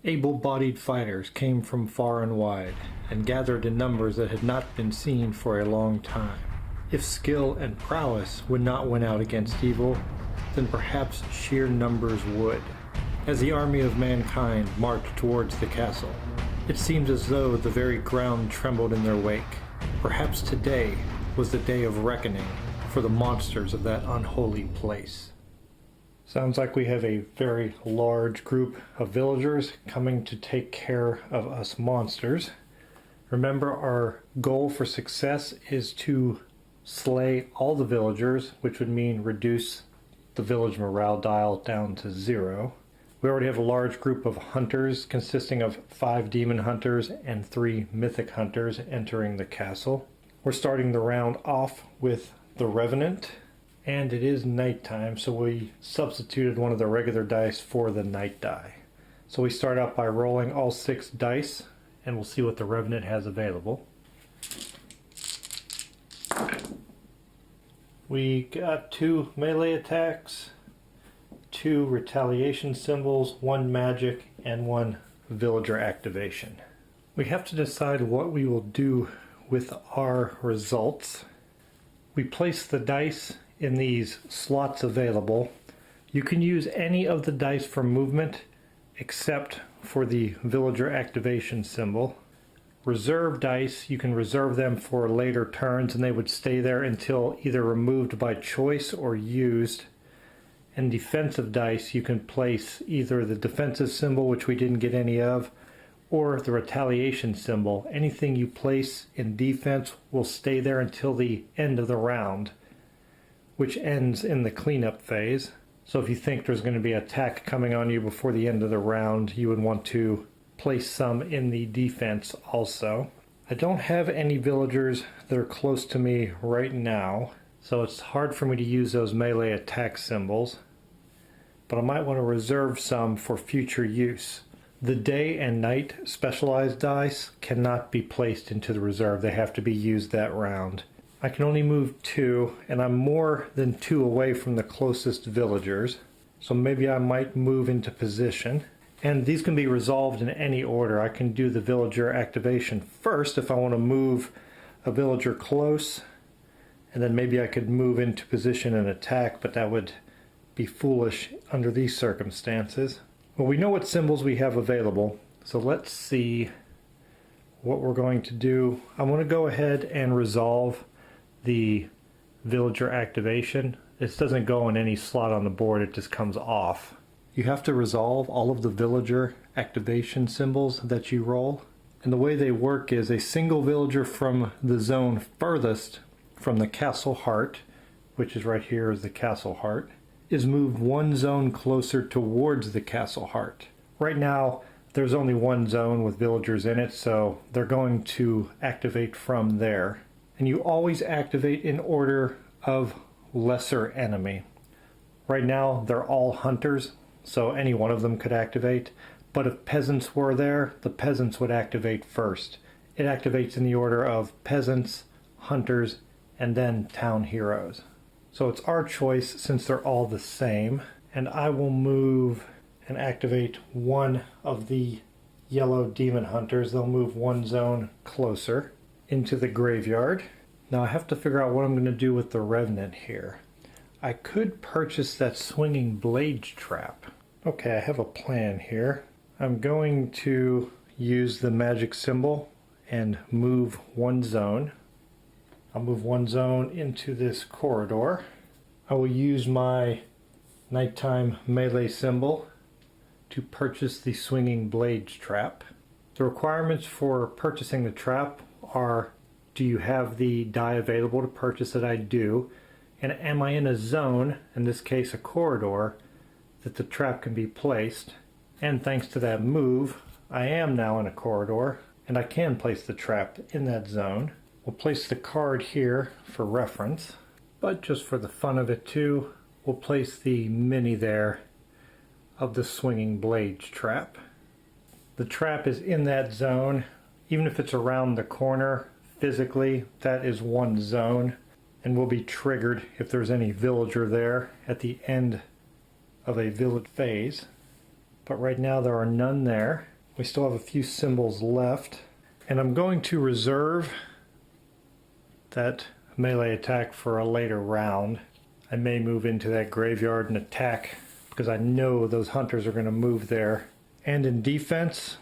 Able-bodied fighters came from far and wide, and gathered in numbers that had not been seen for a long time. If skill and prowess would not win out against evil, then perhaps sheer numbers would. As the army of mankind marched towards the castle, it seemed as though the very ground trembled in their wake. Perhaps today was the day of reckoning for the monsters of that unholy place. Sounds like we have a very large group of villagers coming to take care of us monsters. Remember, our goal for success is to slay all the villagers, which would mean reduce the village morale dial down to 0. We already have a large group of hunters consisting of 5 demon hunters and 3 mythic hunters entering the castle. We're starting the round off with the Revenant. And it is nighttime, so we substituted one of the regular dice for the night die. So we start out by rolling all 6 dice, and we'll see what the Revenant has available. We got 2 melee attacks, 2 retaliation symbols, 1 magic, and 1 villager activation. We have to decide what we will do with our results. We place the dice in these slots available. You can use any of the dice for movement except for the villager activation symbol. Reserve dice, you can reserve them for later turns and they would stay there until either removed by choice or used. And defensive dice, you can place either the defensive symbol, which we didn't get any of, or the retaliation symbol. Anything you place in defense will stay there until the end of the round, which ends in the cleanup phase. So if you think there's going to be an attack coming on you before the end of the round, you would want to place some in the defense also. I don't have any villagers that are close to me right now, so it's hard for me to use those melee attack symbols, but I might want to reserve some for future use. The day and night specialized dice cannot be placed into the reserve. They have to be used that round. I can only move 2, and I'm more than 2 away from the closest villagers, so maybe I might move into position. And these can be resolved in any order. I can do the villager activation first if I want to move a villager close, and then maybe I could move into position and attack, but that would be foolish under these circumstances. Well, we know what symbols we have available, so let's see what we're going to do. I'm going to go ahead and resolve the villager activation. This doesn't go in any slot on the board, it just comes off. You have to resolve all of the villager activation symbols that you roll. And the way they work is a single villager from the zone furthest from the castle heart, which is right here is the castle heart, is moved 1 zone closer towards the castle heart. Right now, there's only 1 zone with villagers in it, so they're going to activate from there. And you always activate in order of lesser enemy. Right now, they're all hunters, so any one of them could activate. But if peasants were there, the peasants would activate first. It activates in the order of peasants, hunters, and then town heroes. So it's our choice since they're all the same. And I will move and activate 1 of the yellow demon hunters. They'll move 1 zone closer into the graveyard. Now I have to figure out what I'm going to do with the Revenant here. I could purchase that swinging blade trap. Okay, I have a plan here. I'm going to use the magic symbol and move 1 zone. I'll move 1 zone into this corridor. I will use my nighttime melee symbol to purchase the swinging blade trap. The requirements for purchasing the trap are, do you have the die available to purchase it? I do. And am I in a zone, in this case a corridor, that the trap can be placed? And thanks to that move, I am now in a corridor, and I can place the trap in that zone. We'll place the card here for reference, but just for the fun of it too, we'll place the mini there of the swinging blades trap. The trap is in that zone. Even if it's around the corner, physically, that is 1 zone and will be triggered if there's any villager there at the end of a village phase. But right now there are none there. We still have a few symbols left. And I'm going to reserve that melee attack for a later round. I may move into that graveyard and attack because I know those hunters are going to move there. And in defense,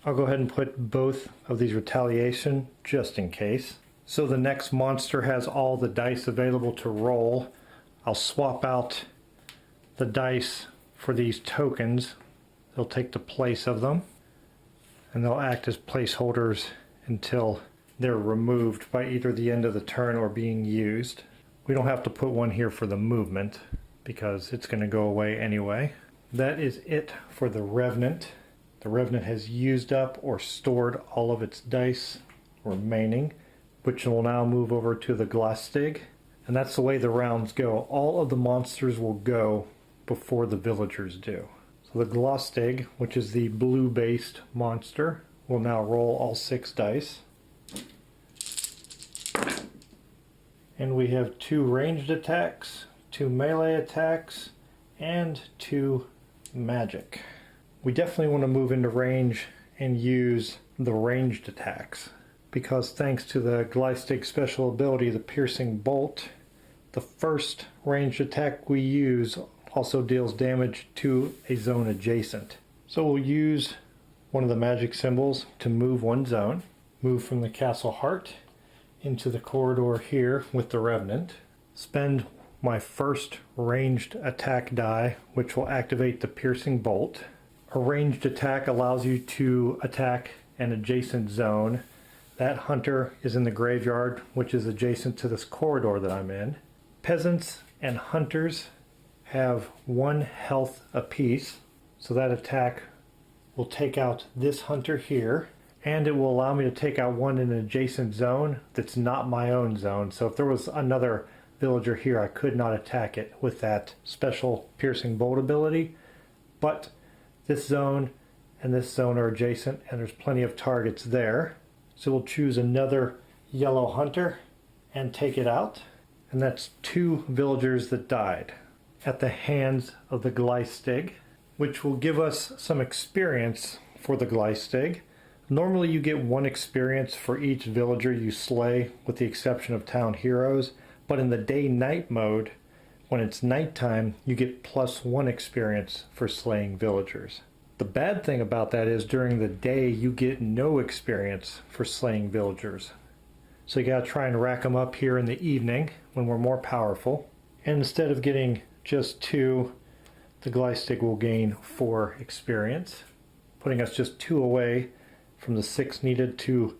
I'll go ahead and put both of these retaliation just in case. So the next monster has all the dice available to roll. I'll swap out the dice for these tokens. They'll take the place of them, and they'll act as placeholders until they're removed by either the end of the turn or being used. We don't have to put one here for the movement because it's going to go away anyway. That is it for the Revenant. The Revenant has used up or stored all of its dice remaining, which will now move over to the Glaistig. And that's the way the rounds go. All of the monsters will go before the villagers do. So the Glaistig, which is the blue-based monster, will now roll all 6 dice. And we have 2 ranged attacks, 2 melee attacks, and 2 magic. We definitely want to move into range and use the ranged attacks, because thanks to the Glyph-Stick special ability, the piercing bolt, the first ranged attack we use also deals damage to a zone adjacent. So we'll use one of the magic symbols to move one zone, move from the castle heart into the corridor here with the Revenant, spend my first ranged attack die, which will activate the piercing bolt. A ranged attack allows you to attack an adjacent zone. That hunter is in the graveyard, which is adjacent to this corridor that I'm in. Peasants and hunters have 1 health apiece, so that attack will take out this hunter here, and it will allow me to take out one in an adjacent zone that's not my own zone. So if there was another villager here, I could not attack it with that special piercing bolt ability, but this zone and this zone are adjacent, and there's plenty of targets there. So we'll choose another yellow hunter and take it out. And that's 2 villagers that died at the hands of the Glaistig, which will give us some experience for the Glaistig. Normally you get 1 experience for each villager you slay, with the exception of town heroes. But in the day-night mode, when it's nighttime, you get +1 experience for slaying villagers. The bad thing about that is during the day, you get no experience for slaying villagers. So you gotta try and rack them up here in the evening when we're more powerful. And instead of getting just 2, the Glaistig will gain 4 experience, putting us just 2 away from the 6 needed to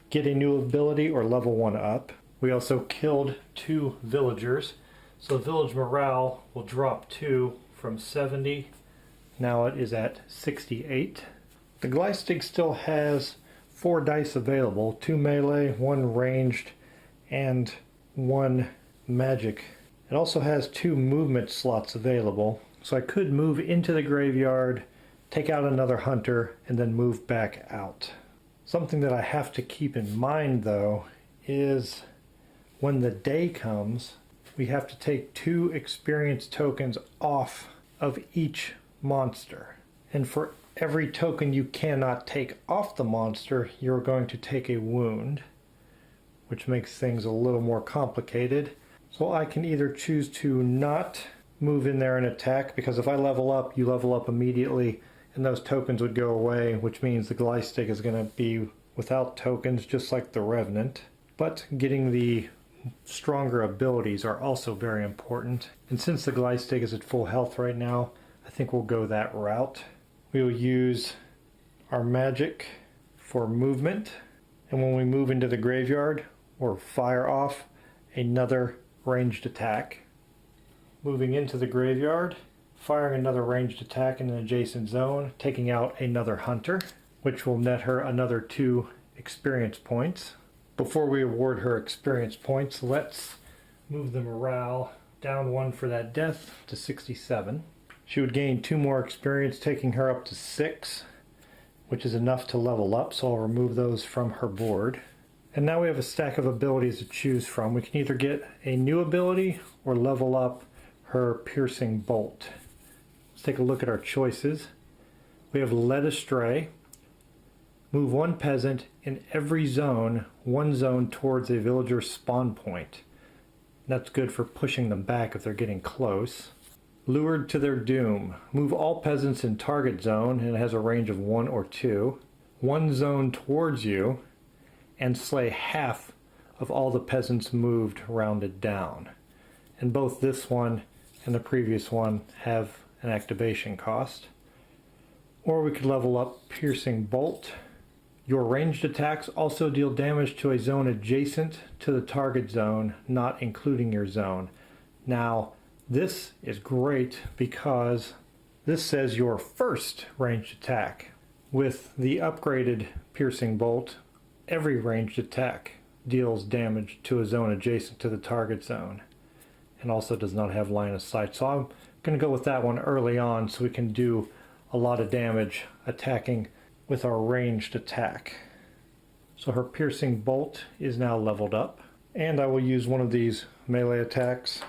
get a new ability or level 1 up. We also killed 2 villagers, so village morale will drop 2 from 70. Now it is at 68. The Glaistig still has 4 dice available, 2 melee, 1 ranged, and 1 magic. It also has 2 movement slots available, so I could move into the graveyard, take out another hunter, and then move back out. Something that I have to keep in mind though is when the day comes, we have to take 2 experience tokens off of each monster. And for every token you cannot take off the monster, you're going to take a wound, which makes things a little more complicated. So I can either choose to not move in there and attack, because if I level up, you level up immediately, and those tokens would go away, which means the Glaistig is going to be without tokens, just like the Revenant. But getting the stronger abilities are also very important. And since the Glaistig is at full health right now, I think we'll go that route. We will use our magic for movement, and when we move into the graveyard, or fire off another ranged attack. Moving into the graveyard, firing another ranged attack in an adjacent zone, taking out another hunter, which will net her another 2 experience points. Before we award her experience points, let's move the morale down 1 for that death to 67. She would gain 2 more experience, taking her up to 6, which is enough to level up, so I'll remove those from her board. And now we have a stack of abilities to choose from. We can either get a new ability or level up her piercing bolt. Let's take a look at our choices. We have Led Astray, Move one peasant in every zone, one zone towards a villager spawn point. That's good for pushing them back if they're getting close. Lured to their doom. Move all peasants in target zone, and it has a range of 1 or 2. One zone towards you, and slay half of all the peasants moved rounded down. And both this one and the previous one have an activation cost. Or we could level up Piercing Bolt. Your ranged attacks also deal damage to a zone adjacent to the target zone, not including your zone. Now, this is great because this says your first ranged attack. With the upgraded Piercing Bolt, every ranged attack deals damage to a zone adjacent to the target zone, and also does not have line of sight. So I'm going to go with that one early on so we can do a lot of damage attacking with our ranged attack. So her Piercing Bolt is now leveled up, and I will use one of these melee attacks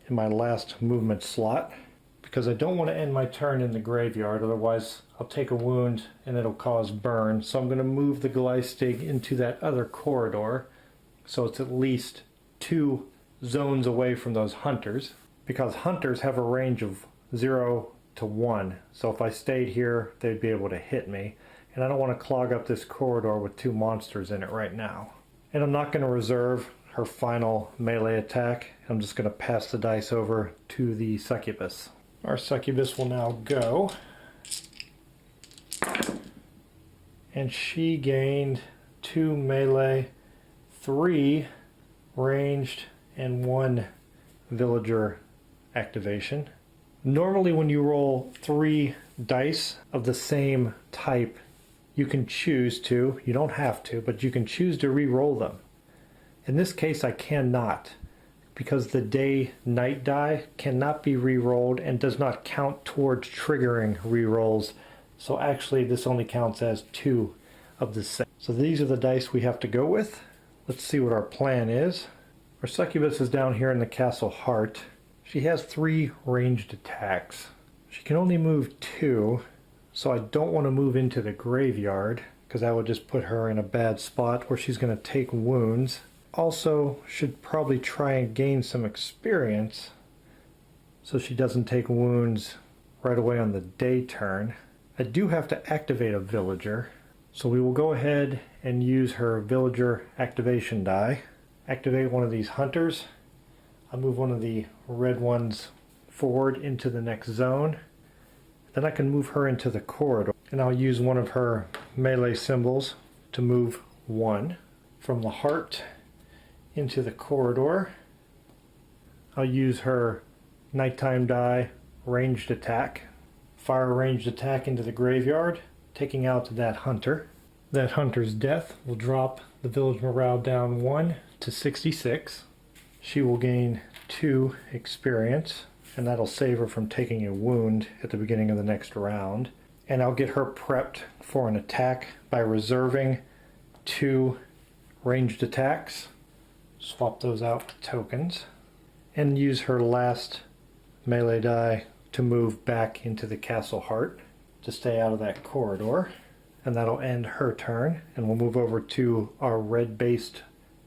in my last movement slot because I don't want to end my turn in the graveyard, otherwise I'll take a wound and it'll cause burn. So I'm going to move the Glaistig into that other corridor so it's at least 2 zones away from those hunters, because hunters have a range of 0 to 1. So if I stayed here, they'd be able to hit me, and I don't want to clog up this corridor with 2 monsters in it right now. And I'm not going to reserve her final melee attack. I'm just going to pass the dice over to the Succubus. Our Succubus will now go, and she gained 2 melee, 3 ranged, and 1 villager activation. Normally when you roll 3 dice of the same type, you can choose to, you don't have to, but you can choose to re-roll them. In this case I cannot, because the day-night die cannot be re-rolled and does not count towards triggering re-rolls. So actually this only counts as 2 of the same. So these are the dice we have to go with. Let's see what our plan is. Our Succubus is down here in the castle heart. She has 3 ranged attacks. She can only move 2, so I don't want to move into the graveyard because that would just put her in a bad spot where she's going to take wounds. Also, should probably try and gain some experience so she doesn't take wounds right away on the day turn. I do have to activate a villager, so we will go ahead and use her villager activation die. Activate one of these hunters. I'll move one of the red ones forward into the next zone. Then I can move her into the corridor, and I'll use one of her melee symbols to move 1 from the heart into the corridor. I'll use her nighttime die ranged attack. Fire ranged attack into the graveyard, taking out that hunter. That hunter's death will drop the village morale down 1 to 66. She will gain 2 experience, and that'll save her from taking a wound at the beginning of the next round. And I'll get her prepped for an attack by reserving 2 ranged attacks. Swap those out with tokens. And use her last melee die to move back into the castle heart to stay out of that corridor. And that'll end her turn. And we'll move over to our red-based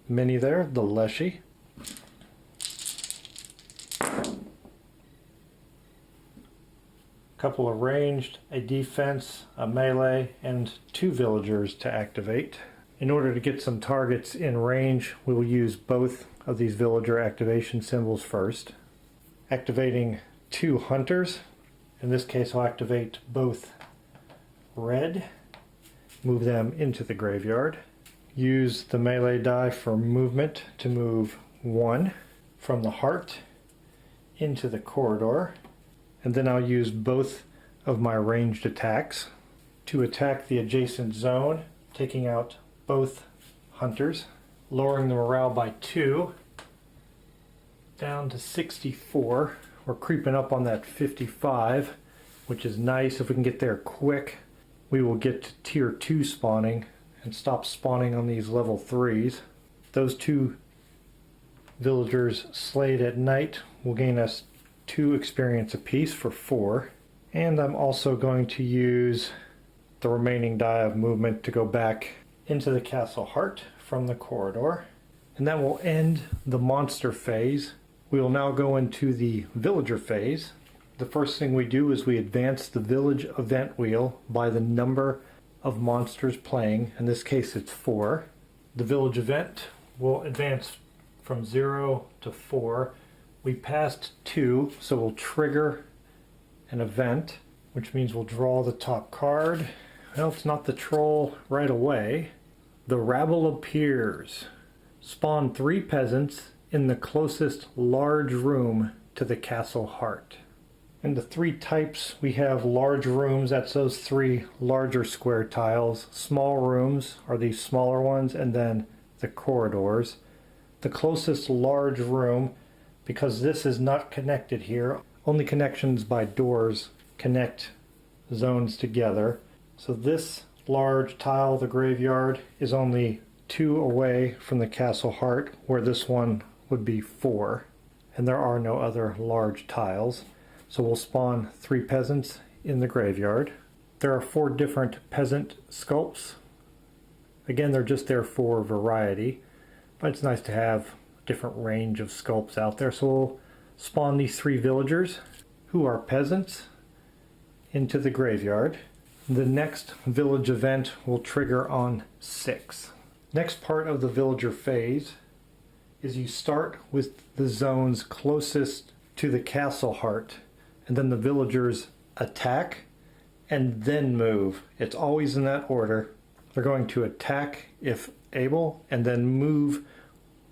mini there, the Leshi. Couple of ranged, a defense, a melee, and 2 villagers to activate. In order to get some targets in range, we will use both of these villager activation symbols first. Activating 2 hunters. In this case I'll activate both red, move them into the graveyard. Use the melee die for movement to move 1 from the heart into the corridor. And then I'll use both of my ranged attacks to attack the adjacent zone, taking out both hunters, lowering the morale by 2 down to 64. We're creeping up on that 55, which is nice. If we can get there quick, we will get to tier 2 spawning and stop spawning on these level 3s. Those 2 villagers slayed at night will gain us 2 experience apiece for 4. And I'm also going to use the remaining die of movement to go back into the castle heart from the corridor. And that will end the monster phase. We will now go into the villager phase. The first thing we do is we advance the village event wheel by the number of monsters playing. In this case it's 4. The village event will advance from 0 to 4. We passed 2, so we'll trigger an event, which means we'll draw the top card. Well, it's not the troll right away. The rabble appears. Spawn 3 peasants in the closest large room to the castle heart. In the 3 types, we have large rooms, that's those 3 larger square tiles. Small rooms are these smaller ones, and then the corridors. The closest large room, because this is not connected here, only connections by doors connect zones together. So this large tile, the graveyard, is only 2 away from the castle heart, where this one would be 4. And there are no other large tiles. So we'll spawn 3 peasants in the graveyard. There are 4 different peasant sculpts. Again, they're just there for variety, but it's nice to have a different range of sculpts out there. So we'll spawn these 3 villagers, who are peasants, into the graveyard. The next village event will trigger on 6. Next part of the villager phase is you start with the zones closest to the castle heart, and then the villagers attack and then move. It's always in that order. They're going to attack if able and then move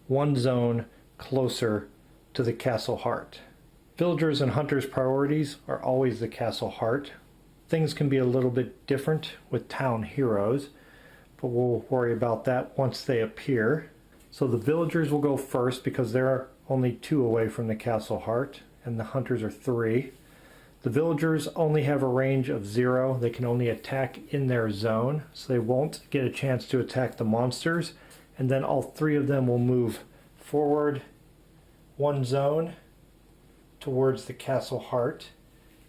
1 zone closer to the castle heart. Villagers and hunters' priorities are always the castle heart. Things can be a little bit different with town heroes, but we'll worry about that once they appear. So the villagers will go first because they're only 2 away from the castle heart, and the hunters are 3. The villagers only have a range of 0. They can only attack in their zone, so they won't get a chance to attack the monsters. And then all 3 of them will move forward 1 zone towards the castle heart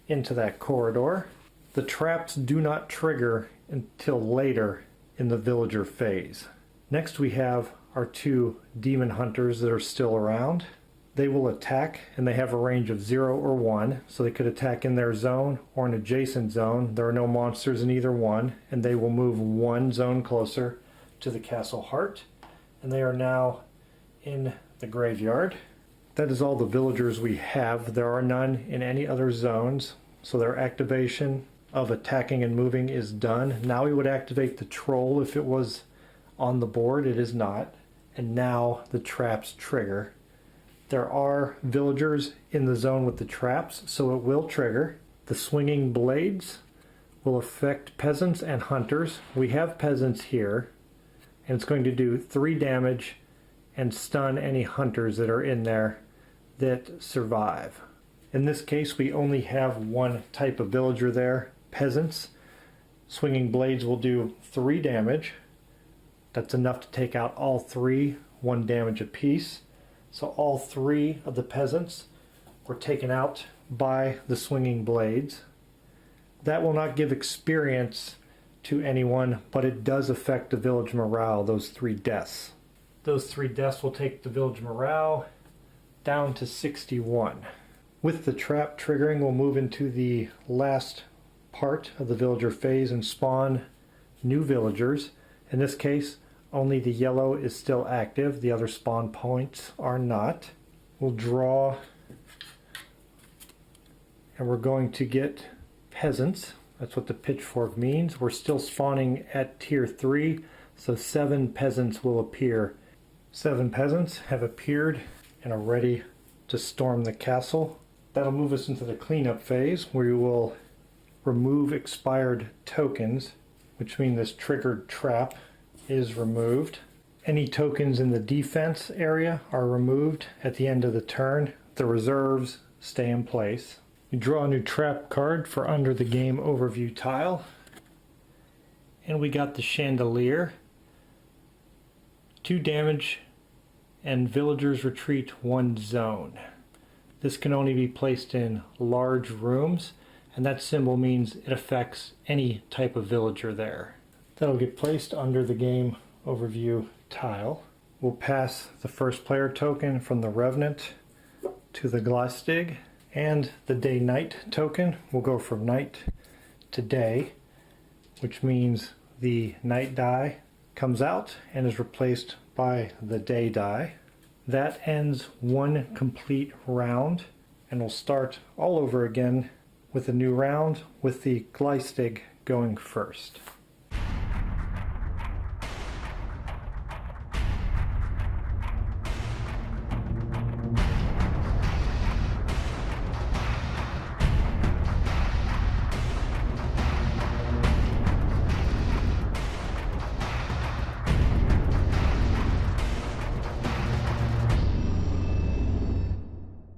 into that corridor. The traps do not trigger until later in the villager phase. Next we have our 2 demon hunters that are still around. They will attack, and they have a range of 0 or 1, so they could attack in their zone or an adjacent zone. There are no monsters in either one, and they will move 1 zone closer to the castle heart, and they are now in the graveyard. That is all the villagers we have. There are none in any other zones, so their activation of attacking and moving is done. Now we would activate the troll if it was on the board. It is not, and now the traps trigger. There are villagers in the zone with the traps, so it will trigger. The swinging blades will affect peasants and hunters. We have peasants here, and it's going to do 3 damage and stun any hunters that are in there that survive. In this case, we only have 1 type of villager there, peasants. Swinging blades will do 3 damage. That's enough to take out all 3, 1 damage apiece. So all 3 of the peasants were taken out by the swinging blades. That will not give experience to anyone, but it does affect the village morale, those 3 deaths. Those 3 deaths will take the village morale down to 61. With the trap triggering, we'll move into the last part of the villager phase and spawn new villagers. In this case, only the yellow is still active. The other spawn points are not. We'll draw, and we're going to get peasants. That's what the pitchfork means. We're still spawning at tier 3, so 7 peasants will appear. 7 peasants have appeared and are ready to storm the castle. That'll move us into the cleanup phase, where we will remove expired tokens, which mean this triggered trap is removed. Any tokens in the defense area are removed at the end of the turn. The reserves stay in place. We draw a new trap card for under the game overview tile. And we got the chandelier. 2 damage and villagers retreat 1 zone. This can only be placed in large rooms, and that symbol means it affects any type of villager there. That'll get placed under the game overview tile. We'll pass the first player token from the Revenant to the Glaistig, and the day-night token will go from night to day, which means the night die comes out and is replaced by the day die. That ends one complete round, and we'll start all over again with a new round with the Glaistig going first.